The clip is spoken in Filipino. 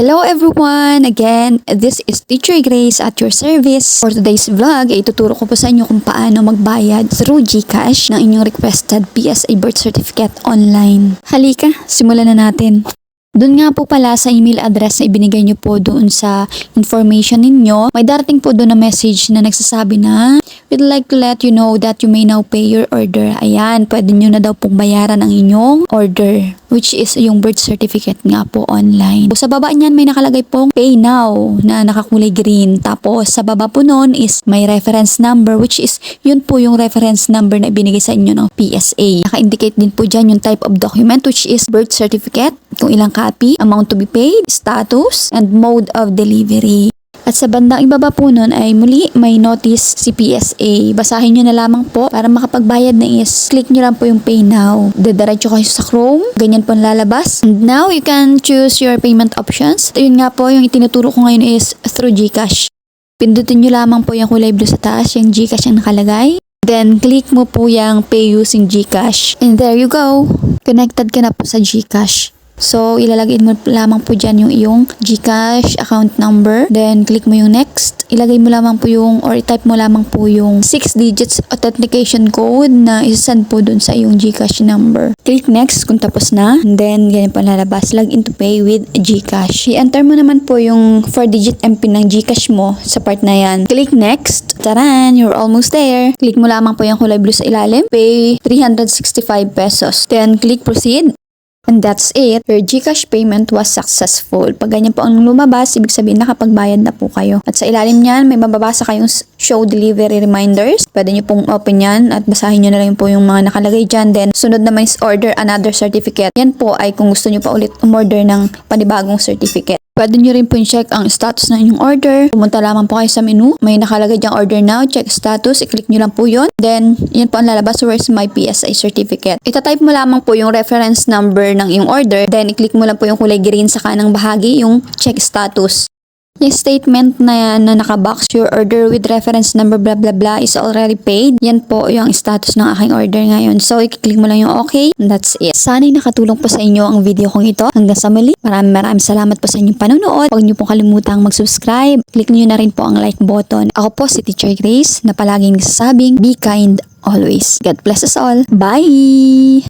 Hello everyone! Again, this is Teacher Grace at your service. For today's vlog, ay ituturo ko po sa inyo kung paano magbayad through GCash ng inyong requested PSA birth certificate online. Halika, simulan na natin. Doon nga po pala sa email address na ibinigay nyo po doon sa information ninyo, may darating po doon na message na nagsasabi na we'd like to let you know that you may now pay your order. Ayan, pwede nyo na daw pong bayaran ang inyong order, which is yung birth certificate nga po online. Sa baba niyan may nakalagay pong pay now na nakakulay green. Tapos sa baba po noon is may reference number, which is yun po yung reference number na ibinigay sa inyo ng PSA. Naka-indicate din po dyan yung type of document, which is birth certificate, kung ilang copy, amount to be paid, status, and mode of delivery. At sa bandang ibaba po nun ay muli may notice si PSA. Basahin nyo na lamang po para makapagbayad na is click nyo lang po yung pay now. Didiretso kayo sa Chrome. Ganyan po lalabas. And now you can choose your payment options. Yun nga po yung itinuturo ko ngayon is through GCash. Pindutin nyo lamang po yung kulay blue sa taas, yung GCash ang nakalagay. Then click mo po yung pay using GCash. And there you go. Connected ka na po sa GCash. So, ilalagay mo lamang po dyan yung iyong GCash account number. Then, click mo yung next. Ilagay mo lamang po yung, or type mo lamang po yung 6 digits authentication code na isasend po dun sa iyong GCash number. Click next kung tapos na. And then, ganyan po lalabas. Log in to pay with GCash. I-enter mo naman po yung 4-digit MPIN ng GCash mo sa part na yan. Click next. Taran! You're almost there. Click mo lamang po yung kulay blue sa ilalim. Pay 365 pesos. Then, click proceed. And that's it. Your GCash payment was successful. Pag ganyan po ang lumabas, ibig sabihin nakapagbayad na po kayo. At sa ilalim niyan, may mababasa kayong show delivery reminders. Pwede nyo pong open yan at basahin nyo na lang po yung mga nakalagay dyan. Then, sunod naman is order another certificate. Yan po ay kung gusto nyo pa ulit umorder ng panibagong certificate. Pwede nyo rin po check ang status ng inyong order. Pumunta lamang po kayo sa menu. May nakalagay dyang order now. Check status. I-click nyo lang po yun. Then, yan po ang lalabas. Where's my PSA certificate? Itatype mo lamang po yung reference number ng iyong order. Then, i-click mo lang po yung kulay green sa kanang bahagi, yung check status. Yung statement na yan na nakabox, your order with reference number blah blah blah is already paid. Yan po yung status ng aking order ngayon. So, i-click mo lang yung okay. And that's it. Sana'y nakatulong po sa inyo ang video kong ito. Hanggang sa muli. Maraming salamat po sa inyong panunood. Huwag niyo pong kalimutang mag-subscribe. Click niyo na rin po ang like button. Ako po si Teacher Grace na palaging nagsasabing, be kind always. God bless us all. Bye!